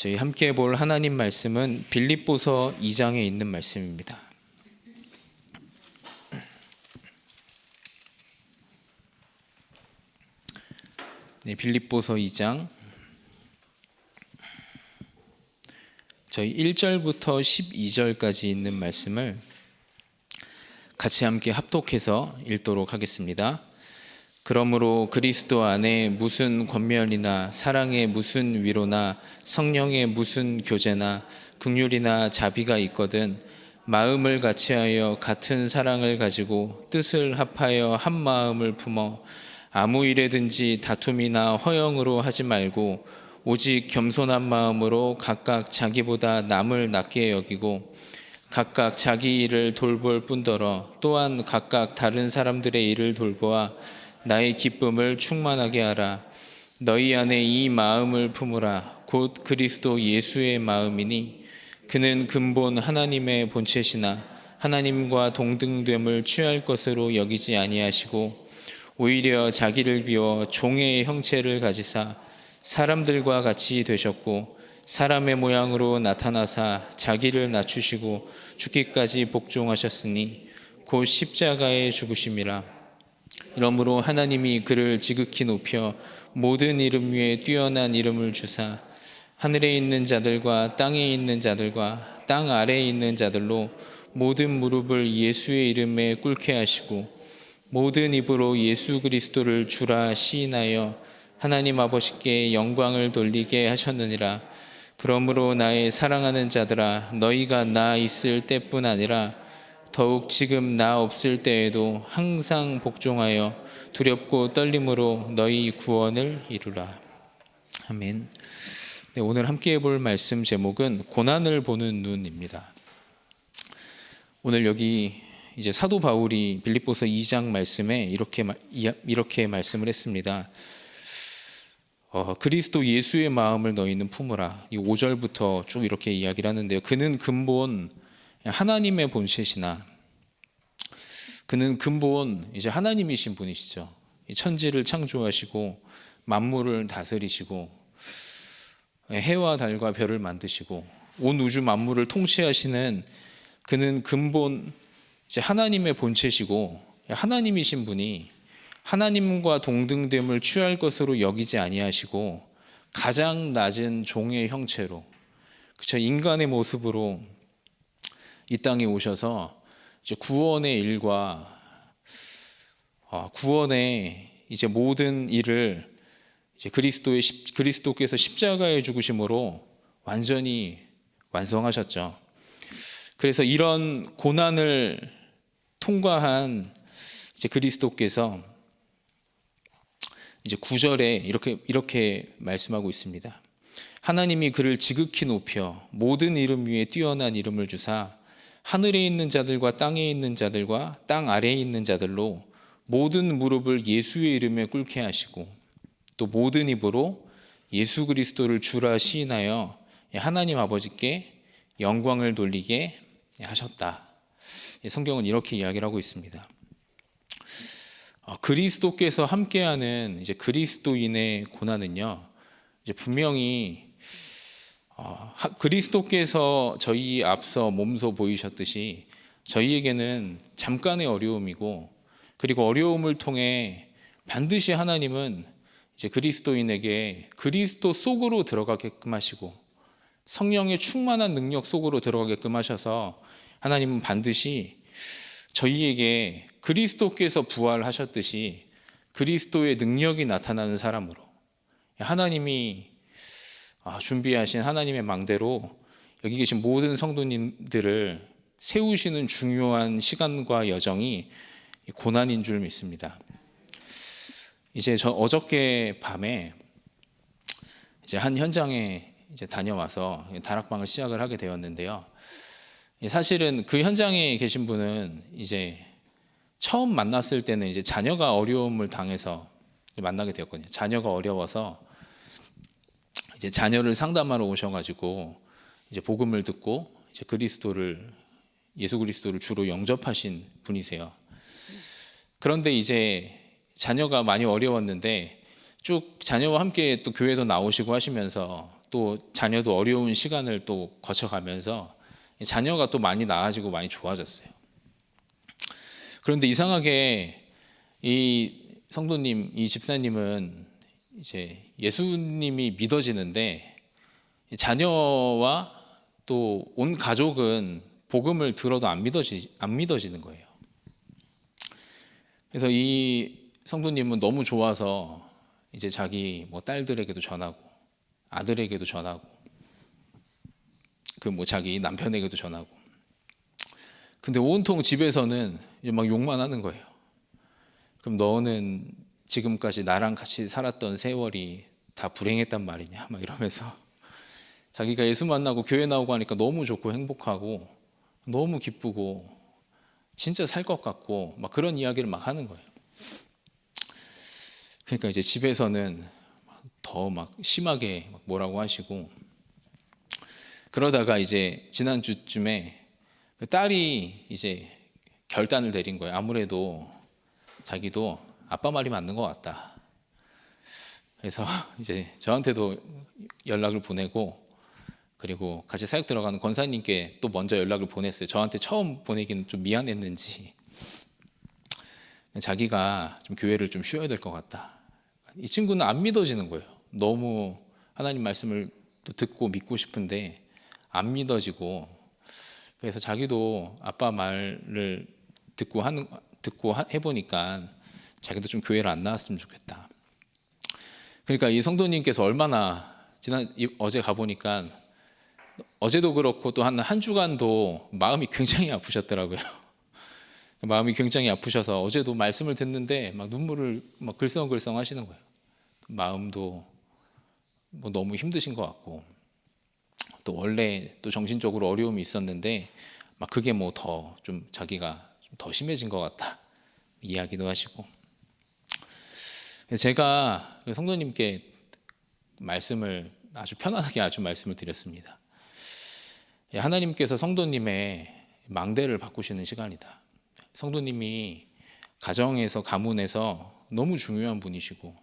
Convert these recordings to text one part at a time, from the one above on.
저희 함께 볼 하나님 말씀은 빌립보서 2장에 있는 말씀입니다. 네, 빌립보서 2장 저희 1절부터 12절까지 있는 말씀을 같이 함께 합독해서 읽도록 하겠습니다. 그러므로 그리스도 안에 무슨 권면이나 사랑의 무슨 위로나 성령의 무슨 교제나 긍휼이나 자비가 있거든 마음을 같이하여 같은 사랑을 가지고 뜻을 합하여 한 마음을 품어 아무 일에든지 다툼이나 허영으로 하지 말고 오직 겸손한 마음으로 각각 자기보다 남을 낮게 여기고 각각 자기 일을 돌볼 뿐더러 또한 각각 다른 사람들의 일을 돌보아 나의 기쁨을 충만하게 하라. 너희 안에 이 마음을 품으라. 곧 그리스도 예수의 마음이니 그는 근본 하나님의 본체시나 하나님과 동등됨을 취할 것으로 여기지 아니하시고 오히려 자기를 비워 종의 형체를 가지사 사람들과 같이 되셨고 사람의 모양으로 나타나사 자기를 낮추시고 죽기까지 복종하셨으니 곧 십자가에 죽으심이라. 이러므로 하나님이 그를 지극히 높여 모든 이름 위에 뛰어난 이름을 주사 하늘에 있는 자들과 땅에 있는 자들과 땅 아래에 있는 자들로 모든 무릎을 예수의 이름에 꿇게 하시고 모든 입으로 예수 그리스도를 주라 시인하여 하나님 아버지께 영광을 돌리게 하셨느니라. 그러므로 나의 사랑하는 자들아 너희가 나 있을 때뿐 아니라 더욱 지금 나 없을 때에도 항상 복종하여 두렵고 떨림으로 너희 구원을 이루라. 아멘. 네, 오늘 함께 볼 말씀 제목은 고난을 보는 눈입니다. 오늘 여기 이제 사도 바울이 빌립보서 2장 말씀에 이렇게 말씀을 했습니다. 그리스도 예수의 마음을 너희는 품으라. 이 5절부터 쭉 이렇게 이야기를 하는데요. 그는 근본 하나님의 본체시나 그는 근본 이제 하나님이신 분이시죠. 천지를 창조하시고 만물을 다스리시고 해와 달과 별을 만드시고 온 우주 만물을 통치하시는 그는 근본 이제 하나님의 본체시고 하나님이신 분이 하나님과 동등됨을 취할 것으로 여기지 아니하시고 가장 낮은 종의 형체로 그쵸 인간의 모습으로 이 땅에 오셔서 이제 구원의 일과 구원의 이제 모든 일을 이제 그리스도께서 십자가에 죽으심으로 완전히 완성하셨죠. 그래서 이런 고난을 통과한 이제 그리스도께서 이제 9절에 이렇게 말씀하고 있습니다. 하나님이 그를 지극히 높여 모든 이름 위에 뛰어난 이름을 주사 하늘에 있는 자들과 땅에 있는 자들과 땅 아래에 있는 자들로 모든 무릎을 예수의 이름에 꿇게 하시고 또 모든 입으로 예수 그리스도를 주라 시인하여 하나님 아버지께 영광을 돌리게 하셨다. 성경은 이렇게 이야기를 하고 있습니다. 그리스도께서 함께하는 이제 그리스도인의 고난은요, 이제 분명히 그리스도께서 저희 앞서 몸소 보이셨듯이 저희에게는 잠깐의 어려움이고 그리고 어려움을 통해 반드시 하나님은 이제 그리스도인에게 그리스도 속으로 들어가게끔 하시고 성령의 충만한 능력 속으로 들어가게끔 하셔서 하나님은 반드시 저희에게 그리스도께서 부활하셨듯이 그리스도의 능력이 나타나는 사람으로 하나님이 준비하신 하나님의 망대로 여기 계신 모든 성도님들을 세우시는 중요한 시간과 여정이 고난인 줄 믿습니다. 이제 저 어저께 밤에 이제 한 현장에 이제 다녀와서 다락방을 시작을 하게 되었는데요. 사실은 그 현장에 계신 분은 이제 처음 만났을 때는 이제 자녀가 어려움을 당해서 만나게 되었거든요. 자녀가 어려워서 이제 자녀를 상담하러 오셔가지고 이제 복음을 듣고 이제 예수 그리스도를 주로 영접하신 분이세요. 그런데 이제 자녀가 많이 어려웠는데 쭉 자녀와 함께 또 교회도 나오시고 하시면서 또 자녀도 어려운 시간을 또 거쳐가면서 자녀가 또 많이 나아지고 많이 좋아졌어요. 그런데 이상하게 이 성도님, 이 집사님은 이제 예수님이 믿어지는데 자녀와 또 온 가족은 복음을 들어도 안 믿어지는 거예요. 그래서 이 성도님은 너무 좋아서 이제 자기 뭐 딸들에게도 전하고 아들에게도 전하고 그 뭐 자기 남편에게도 전하고, 근데 온통 집에서는 막 욕만 하는 거예요. 그럼 너는 지금까지 나랑 같이 살았던 세월이 다 불행했단 말이냐 막 이러면서 자기가 예수 만나고 교회 나오고 하니까 너무 좋고 행복하고 너무 기쁘고 진짜 살 것 같고 막 그런 이야기를 막 하는 거예요. 그러니까 이제 집에서는 더 막 심하게 막 뭐라고 하시고, 그러다가 이제 지난주쯤에 딸이 이제 결단을 내린 거예요. 아무래도 자기도 아빠 말이 맞는 것 같다. 그래서 이제 저한테도 연락을 보내고, 그리고 같이 사역 들어가는 권사님께 또 먼저 연락을 보냈어요. 저한테 처음 보내기는 좀 미안했는지 자기가 좀 교회를 좀 쉬어야 될 것 같다. 이 친구는 안 믿어지는 거예요. 너무 하나님 말씀을 또 듣고 믿고 싶은데 안 믿어지고, 그래서 자기도 아빠 말을 듣고 해보니까 자기도 좀 교회를 안 나왔으면 좋겠다. 그러니까 이 성도님께서 얼마나 어제 가보니까 어제도 그렇고 또 한 주간도 마음이 굉장히 아프셨더라고요. 마음이 굉장히 아프셔서 어제도 말씀을 듣는데 막 눈물을 막 글썽글썽 하시는 거예요. 마음도 뭐 너무 힘드신 것 같고, 또 원래 또 정신적으로 어려움이 있었는데 막 그게 뭐 더 좀 자기가 좀 더 심해진 것 같다 이야기도 하시고, 제가 성도님께 말씀을 아주 편안하게 말씀을 드렸습니다. 하나님께서 성도님의 망대를 바꾸시는 시간이다. 성도님이 가정에서 가문에서 너무 중요한 분이시고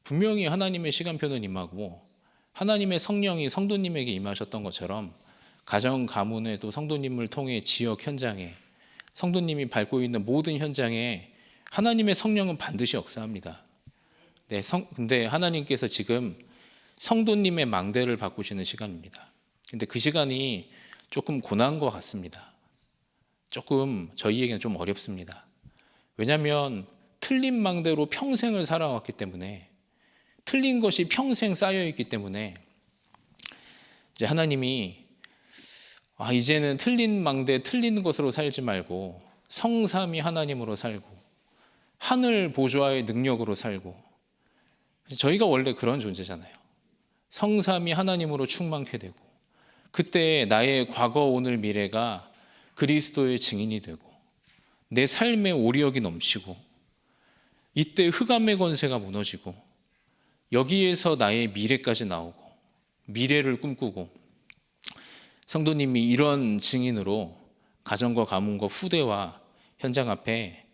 분명히 하나님의 시간표는 임하고 하나님의 성령이 성도님에게 임하셨던 것처럼 가정 가문에도 성도님을 통해 지역 현장에 성도님이 밟고 있는 모든 현장에 하나님의 성령은 반드시 역사합니다. 네, 근데 하나님께서 지금 성도님의 망대를 바꾸시는 시간입니다. 근데 그 시간이 조금 고난한 것 같습니다. 조금 저희에게는 좀 어렵습니다. 왜냐하면 틀린 망대로 평생을 살아왔기 때문에, 틀린 것이 평생 쌓여있기 때문에 이제 하나님이 이제는 틀린 망대, 틀린 것으로 살지 말고 성삼위 하나님으로 살고 하늘 보좌의 능력으로 살고, 저희가 원래 그런 존재잖아요. 성삼위 하나님으로 충만케 되고 그때 나의 과거, 오늘, 미래가 그리스도의 증인이 되고 내 삶의 오력이 넘치고 이때 흑암의 권세가 무너지고 여기에서 나의 미래까지 나오고 미래를 꿈꾸고, 성도님이 이런 증인으로 가정과 가문과 후대와 현장 앞에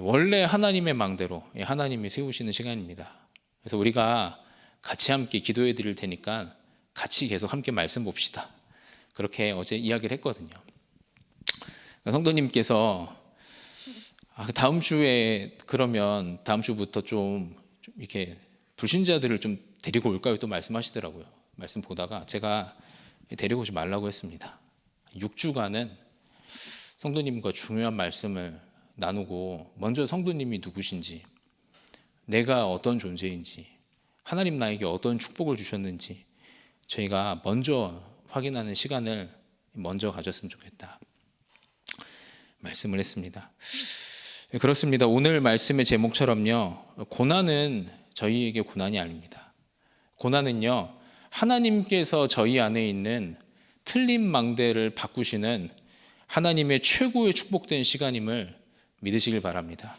원래 하나님의 망대로 하나님이 세우시는 시간입니다. 그래서 우리가 같이 함께 기도해 드릴 테니까 같이 계속 함께 말씀 봅시다. 그렇게 어제 이야기를 했거든요. 성도님께서 다음 주에 그러면 다음 주부터 좀 이렇게 불신자들을 좀 데리고 올까요? 또 말씀하시더라고요. 말씀 보다가 제가 데리고 오지 말라고 했습니다. 6주간은 성도님과 중요한 말씀을 나누고 먼저 성도님이 누구신지, 내가 어떤 존재인지, 하나님 나에게 어떤 축복을 주셨는지 저희가 먼저 확인하는 시간을 먼저 가졌으면 좋겠다 말씀을 했습니다. 그렇습니다. 오늘 말씀의 제목처럼요, 고난은 저희에게 고난이 아닙니다. 고난은요, 하나님께서 저희 안에 있는 틀린 망대를 바꾸시는 하나님의 최고의 축복된 시간임을 믿으시길 바랍니다.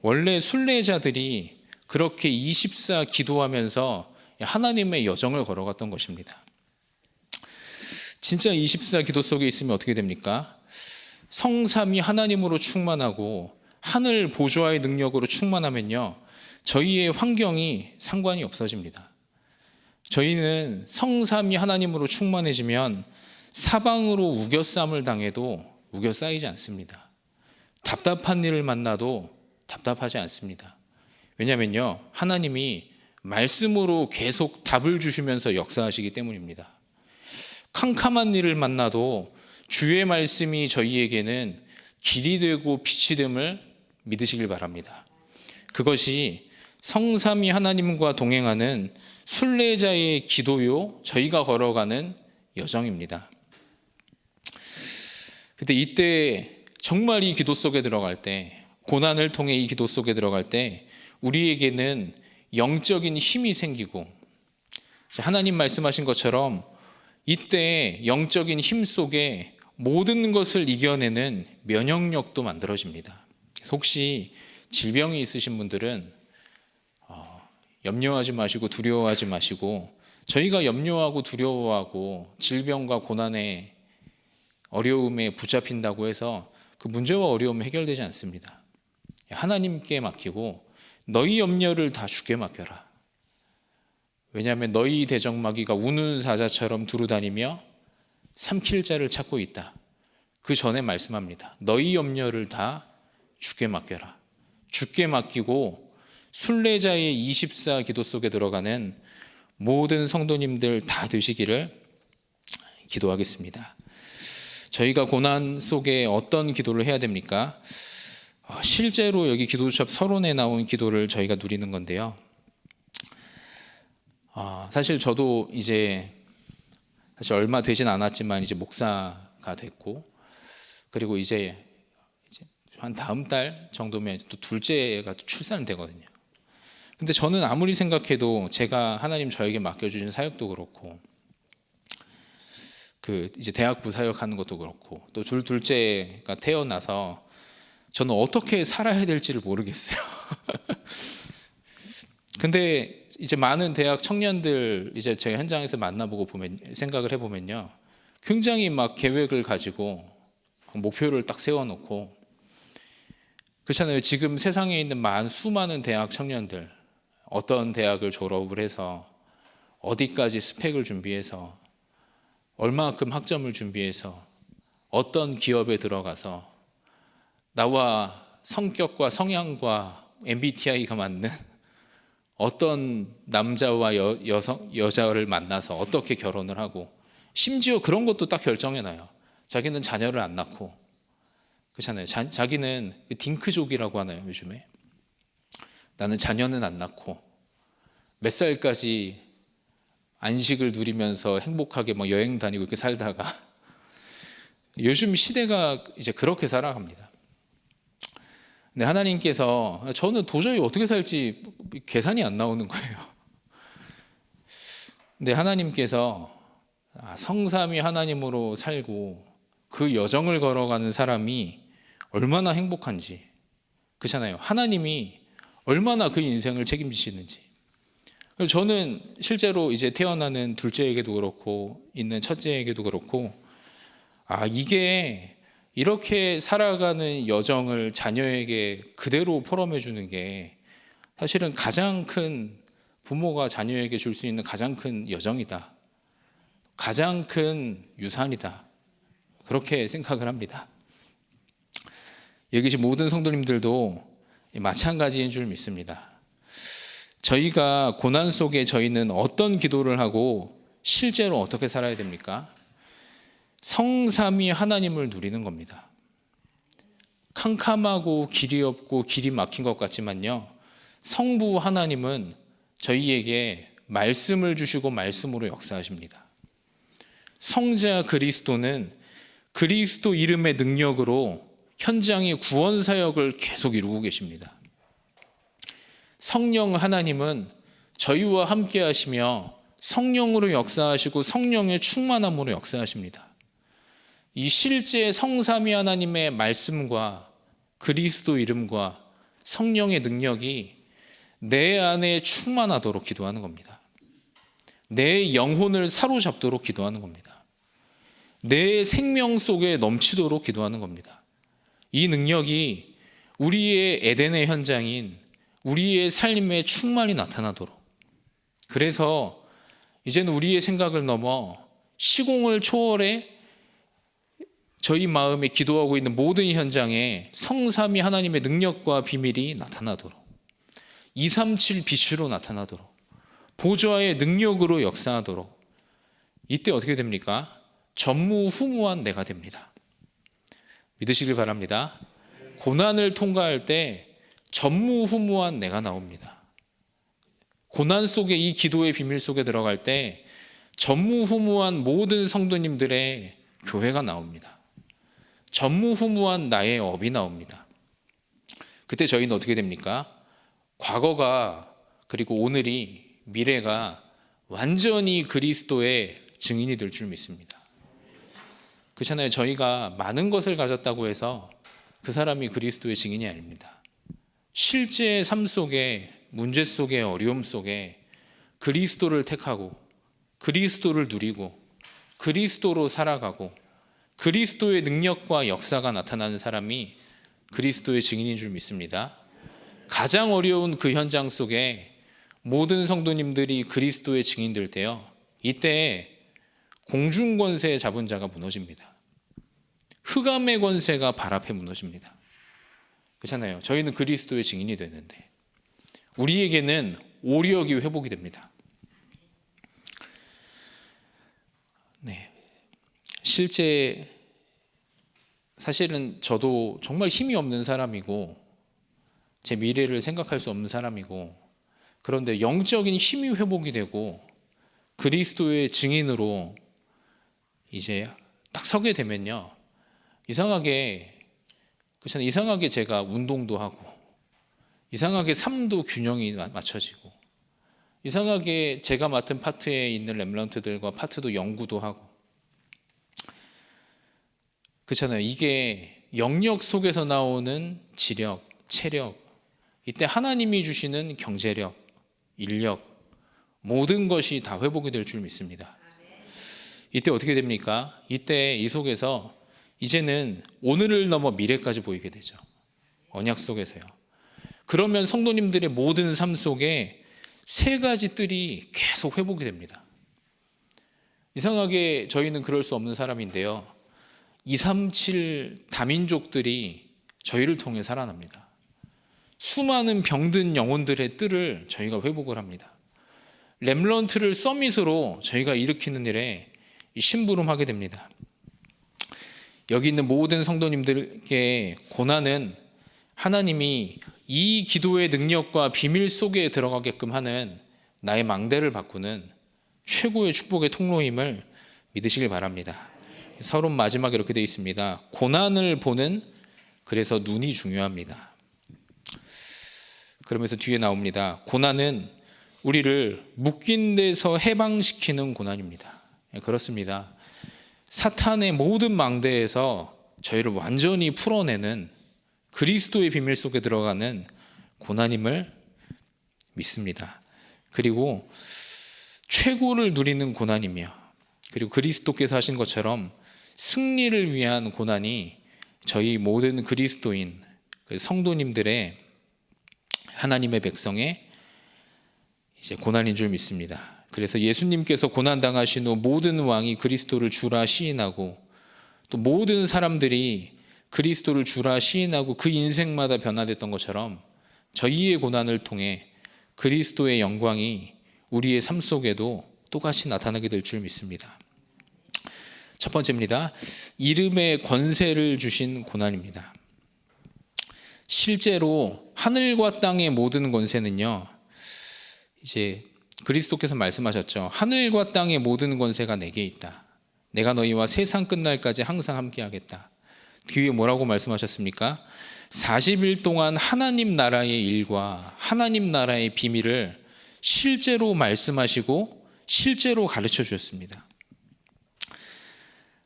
원래 순례자들이 그렇게 24 기도하면서 하나님의 여정을 걸어갔던 것입니다. 진짜 24 기도 속에 있으면 어떻게 됩니까? 성삼위 하나님으로 충만하고 하늘 보좌의 능력으로 충만하면요, 저희의 환경이 상관이 없어집니다. 저희는 성삼위 하나님으로 충만해지면 사방으로 우겨쌈을 당해도 우겨싸이지 않습니다. 답답한 일을 만나도 답답하지 않습니다. 왜냐하면요, 하나님이 말씀으로 계속 답을 주시면서 역사하시기 때문입니다. 캄캄한 일을 만나도 주의 말씀이 저희에게는 길이 되고 빛이 됨을 믿으시길 바랍니다. 그것이 성삼위 하나님과 동행하는 순례자의 기도요, 저희가 걸어가는 여정입니다. 근데 이때 정말 이 기도 속에 들어갈 때, 고난을 통해 이 기도 속에 들어갈 때 우리에게는 영적인 힘이 생기고, 하나님 말씀하신 것처럼 이때 영적인 힘 속에 모든 것을 이겨내는 면역력도 만들어집니다. 혹시 질병이 있으신 분들은 염려하지 마시고 두려워하지 마시고, 저희가 염려하고 두려워하고 질병과 고난에 어려움에 붙잡힌다고 해서 그 문제와 어려움이 해결되지 않습니다. 하나님께 맡기고 너희 염려를 다 주께 맡겨라. 왜냐하면 너희 대적마귀가 우는 사자처럼 두루다니며 삼킬 자를 찾고 있다. 그 전에 말씀합니다. 너희 염려를 다 주께 맡겨라. 주께 맡기고 순례자의 24 기도 속에 들어가는 모든 성도님들 다 되시기를 기도하겠습니다. 저희가 고난 속에 어떤 기도를 해야 됩니까? 실제로 여기 기도수첩 서론에 나온 기도를 저희가 누리는 건데요. 사실 저도 이제 사실 얼마 되진 않았지만 이제 목사가 됐고, 그리고 이제 한 다음 달 정도면 또 둘째가 출산되거든요. 근데 저는 아무리 생각해도 제가 하나님 저에게 맡겨주신 사역도 그렇고, 그 이제 대학부 사역하는 것도 그렇고, 또 둘째가 태어나서 저는 어떻게 살아야 될지를 모르겠어요. 근데 이제 많은 대학 청년들 이제 제 현장에서 만나보고 보면 생각을 해보면요, 굉장히 막 계획을 가지고 목표를 딱 세워놓고, 그렇잖아요. 지금 세상에 있는 수많은 대학 청년들, 어떤 대학을 졸업을 해서 어디까지 스펙을 준비해서 얼마만큼 학점을 준비해서 어떤 기업에 들어가서 나와 성격과 성향과 MBTI가 맞는 어떤 남자와 여자를 만나서 어떻게 결혼을 하고, 심지어 그런 것도 딱 결정해놔요. 자기는 자녀를 안 낳고, 그렇잖아요. 자기는 딩크족이라고 하나요, 요즘에. 나는 자녀는 안 낳고 몇 살까지 안식을 누리면서 행복하게 막 여행 다니고 이렇게 살다가 요즘 시대가 이제 그렇게 살아갑니다. 근데 하나님께서, 저는 도저히 어떻게 살지 계산이 안 나오는 거예요. 근데 하나님께서 성삼위 하나님으로 살고 그 여정을 걸어가는 사람이 얼마나 행복한지, 그렇잖아요. 하나님이 얼마나 그 인생을 책임지시는지. 저는 실제로 이제 태어나는 둘째에게도 그렇고 있는 첫째에게도 그렇고, 이게 이렇게 살아가는 여정을 자녀에게 그대로 포럼해 주는 게 사실은 가장 큰, 부모가 자녀에게 줄 수 있는 가장 큰 여정이다, 가장 큰 유산이다, 그렇게 생각을 합니다. 여기 계신 모든 성도님들도 마찬가지인 줄 믿습니다. 저희가 고난 속에 저희는 어떤 기도를 하고 실제로 어떻게 살아야 됩니까? 성삼위 하나님을 누리는 겁니다. 캄캄하고 길이 없고 길이 막힌 것 같지만요, 성부 하나님은 저희에게 말씀을 주시고 말씀으로 역사하십니다. 성자 그리스도는 그리스도 이름의 능력으로 현장의 구원 사역을 계속 이루고 계십니다. 성령 하나님은 저희와 함께 하시며 성령으로 역사하시고 성령의 충만함으로 역사하십니다. 이 실제 성삼위 하나님의 말씀과 그리스도 이름과 성령의 능력이 내 안에 충만하도록 기도하는 겁니다. 내 영혼을 사로잡도록 기도하는 겁니다. 내 생명 속에 넘치도록 기도하는 겁니다. 이 능력이 우리의 에덴의 현장인 우리의 삶에 충만히 나타나도록, 그래서 이제는 우리의 생각을 넘어 시공을 초월해 저희 마음에 기도하고 있는 모든 현장에 성삼위 하나님의 능력과 비밀이 나타나도록 237 빛으로 나타나도록 보좌의 능력으로 역사하도록 이때 어떻게 됩니까? 전무후무한 내가 됩니다. 믿으시길 바랍니다. 고난을 통과할 때 전무후무한 내가 나옵니다. 고난 속에 이 기도의 비밀 속에 들어갈 때 전무후무한 모든 성도님들의 교회가 나옵니다. 전무후무한 나의 업이 나옵니다. 그때 저희는 어떻게 됩니까? 과거가 그리고 오늘이 미래가 완전히 그리스도의 증인이 될 줄 믿습니다. 그렇잖아요. 저희가 많은 것을 가졌다고 해서 그 사람이 그리스도의 증인이 아닙니다. 실제 삶 속에 문제 속에 어려움 속에 그리스도를 택하고 그리스도를 누리고 그리스도로 살아가고 그리스도의 능력과 역사가 나타나는 사람이 그리스도의 증인인 줄 믿습니다. 가장 어려운 그 현장 속에 모든 성도님들이 그리스도의 증인될 때요, 이때 공중권세 잡은 자가 무너집니다. 흑암의 권세가 발 앞에 무너집니다. 그렇잖아요. 저희는 그리스도의 증인이 되는데 우리에게는 오력이 회복이 됩니다. 네. 실제 사실은 저도 정말 힘이 없는 사람이고 제 미래를 생각할 수 없는 사람이고, 그런데 영적인 힘이 회복이 되고 그리스도의 증인으로 이제 딱 서게 되면요, 이상하게 제가 운동도 하고 이상하게 삶도 균형이 맞춰지고 이상하게 제가 맡은 파트에 있는 렘넌트들과 파트도 연구도 하고, 그렇잖아요. 이게 영역 속에서 나오는 지력, 체력, 이때 하나님이 주시는 경제력, 인력, 모든 것이 다 회복이 될 줄 믿습니다. 이때 어떻게 됩니까? 이때 이 속에서 이제는 오늘을 넘어 미래까지 보이게 되죠. 언약 속에서요. 그러면 성도님들의 모든 삶 속에 세 가지 뜰이 계속 회복이 됩니다. 이상하게 저희는 그럴 수 없는 사람인데요, 237 다민족들이 저희를 통해 살아납니다. 수많은 병든 영혼들의 뜰을 저희가 회복을 합니다. 렘넌트를 서밋으로 저희가 일으키는 일에 심부름하게 됩니다. 여기 있는 모든 성도님들께 고난은 하나님이 이 기도의 능력과 비밀 속에 들어가게끔 하는 나의 망대를 바꾸는 최고의 축복의 통로임을 믿으시길 바랍니다. 서론 마지막에 이렇게 되어 있습니다. 고난을 보는 그래서 눈이 중요합니다. 그러면서 뒤에 나옵니다. 고난은 우리를 묶인 데서 해방시키는 고난입니다. 그렇습니다. 사탄의 모든 망대에서 저희를 완전히 풀어내는 그리스도의 비밀 속에 들어가는 고난임을 믿습니다. 그리고 최고를 누리는 고난이며, 그리고 그리스도께서 하신 것처럼 승리를 위한 고난이 저희 모든 그리스도인 성도님들의, 하나님의 백성의 이제 고난인 줄 믿습니다. 그래서 예수님께서 고난 당하신 후 모든 왕이 그리스도를 주라 시인하고, 또 모든 사람들이 그리스도를 주라 시인하고 그 인생마다 변화됐던 것처럼 저희의 고난을 통해 그리스도의 영광이 우리의 삶 속에도 똑같이 나타나게 될 줄 믿습니다. 첫 번째입니다. 이름의 권세를 주신 고난입니다. 실제로 하늘과 땅의 모든 권세는요, 이제 그리스도께서 말씀하셨죠. 하늘과 땅의 모든 권세가 내게 있다. 내가 너희와 세상 끝날까지 항상 함께하겠다. 뒤에 뭐라고 말씀하셨습니까? 40일 동안 하나님 나라의 일과 하나님 나라의 비밀을 실제로 말씀하시고 실제로 가르쳐 주셨습니다.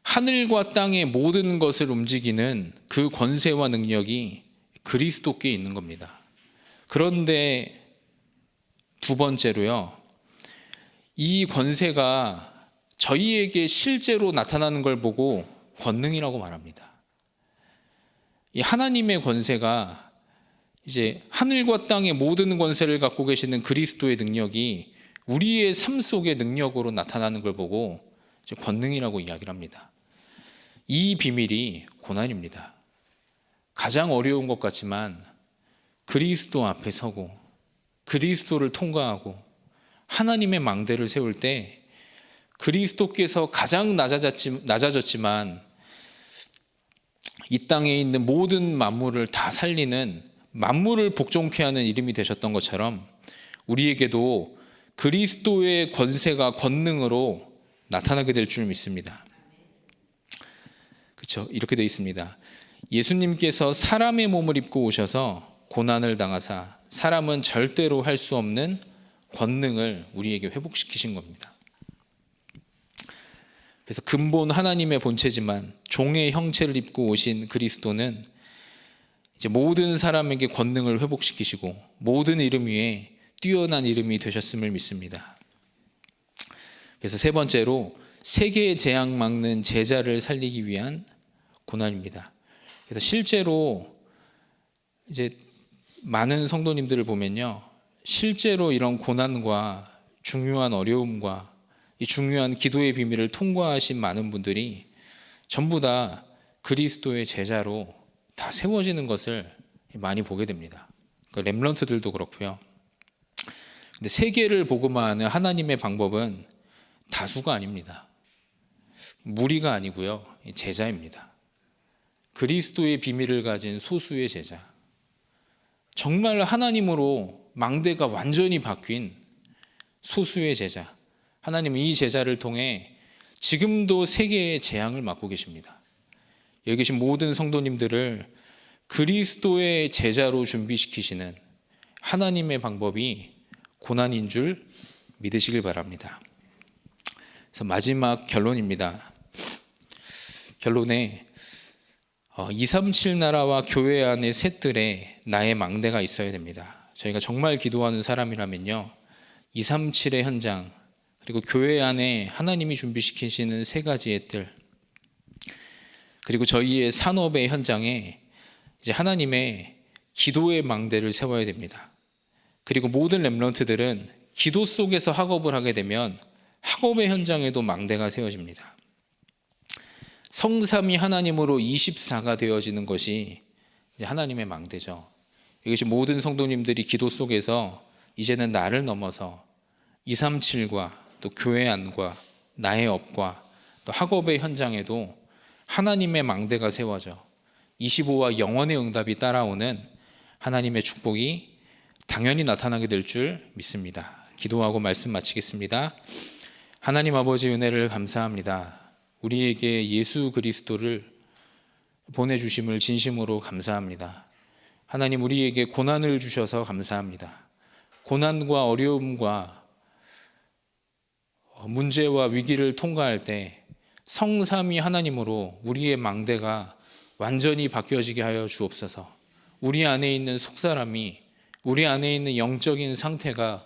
하늘과 땅의 모든 것을 움직이는 그 권세와 능력이 그리스도께 있는 겁니다. 그런데 두 번째로요, 이 권세가 저희에게 실제로 나타나는 걸 보고 권능이라고 말합니다. 이 하나님의 권세가 이제 하늘과 땅의 모든 권세를 갖고 계시는 그리스도의 능력이 우리의 삶 속의 능력으로 나타나는 걸 보고 이제 권능이라고 이야기를 합니다. 이 비밀이 고난입니다. 가장 어려운 것 같지만 그리스도 앞에 서고 그리스도를 통과하고 하나님의 망대를 세울 때 그리스도께서 가장 낮아졌지만 이 땅에 있는 모든 만물을 다 살리는, 만물을 복종케 하는 이름이 되셨던 것처럼 우리에게도 그리스도의 권세가 권능으로 나타나게 될 줄 믿습니다. 그렇죠? 이렇게 되어 있습니다. 예수님께서 사람의 몸을 입고 오셔서 고난을 당하사 사람은 절대로 할 수 없는 권능을 우리에게 회복시키신 겁니다. 그래서 근본 하나님의 본체지만 종의 형체를 입고 오신 그리스도는 이제 모든 사람에게 권능을 회복시키시고 모든 이름 위에 뛰어난 이름이 되셨음을 믿습니다. 그래서 세 번째로 세계의 재앙 막는 제자를 살리기 위한 고난입니다. 그래서 실제로 이제 많은 성도님들을 보면요, 실제로 이런 고난과 중요한 어려움과 이 중요한 기도의 비밀을 통과하신 많은 분들이 전부 다 그리스도의 제자로 다 세워지는 것을 많이 보게 됩니다. 렘넌트들도 그렇고요. 근데 세계를 복음화하는 하나님의 방법은 다수가 아닙니다. 무리가 아니고요, 제자입니다. 그리스도의 비밀을 가진 소수의 제자, 정말 하나님으로 망대가 완전히 바뀐 소수의 제자, 하나님은 이 제자를 통해 지금도 세계의 재앙을 막고 계십니다. 여기 계신 모든 성도님들을 그리스도의 제자로 준비시키시는 하나님의 방법이 고난인 줄 믿으시길 바랍니다. 그래서 마지막 결론입니다. 결론에 237 나라와 교회 안의 셋들에 나의 망대가 있어야 됩니다. 저희가 정말 기도하는 사람이라면요, 237의 현장, 그리고 교회 안에 하나님이 준비시키시는 세 가지의 뜰, 그리고 저희의 산업의 현장에 이제 하나님의 기도의 망대를 세워야 됩니다. 그리고 모든 렘넌트들은 기도 속에서 학업을 하게 되면 학업의 현장에도 망대가 세워집니다. 성삼위 하나님으로 24가 되어지는 것이 이제 하나님의 망대죠. 이것이 모든 성도님들이 기도 속에서 이제는 나를 넘어서 237과 또 교회 안과 나의 업과 또 학업의 현장에도 하나님의 망대가 세워져 25와 영원의 응답이 따라오는 하나님의 축복이 당연히 나타나게 될 줄 믿습니다. 기도하고 말씀 마치겠습니다. 하나님 아버지, 은혜를 감사합니다. 우리에게 예수 그리스도를 보내주심을 진심으로 감사합니다. 하나님, 우리에게 고난을 주셔서 감사합니다. 고난과 어려움과 문제와 위기를 통과할 때 성삼위 하나님으로 우리의 망대가 완전히 바뀌어지게 하여 주옵소서. 우리 안에 있는 속사람이, 우리 안에 있는 영적인 상태가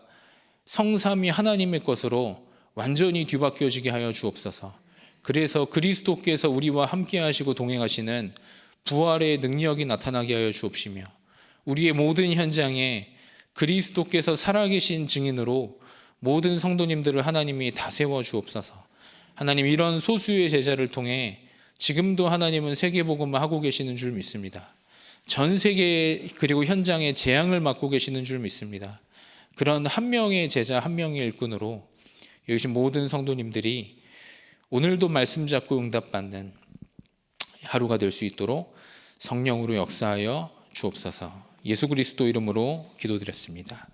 성삼위 하나님의 것으로 완전히 뒤바뀌어지게 하여 주옵소서. 그래서 그리스도께서 우리와 함께 하시고 동행하시는 부활의 능력이 나타나게 하여 주옵시며, 우리의 모든 현장에 그리스도께서 살아계신 증인으로 모든 성도님들을 하나님이 다 세워 주옵소서. 하나님, 이런 소수의 제자를 통해 지금도 하나님은 세계복음을 하고 계시는 줄 믿습니다. 전 세계 그리고 현장에 재앙을 맡고 계시는 줄 믿습니다. 그런 한 명의 제자, 한 명의 일꾼으로 여기 계신 모든 성도님들이 오늘도 말씀 잡고 응답받는 하루가 될 수 있도록 성령으로 역사하여 주옵소서. 예수 그리스도 이름으로 기도드렸습니다.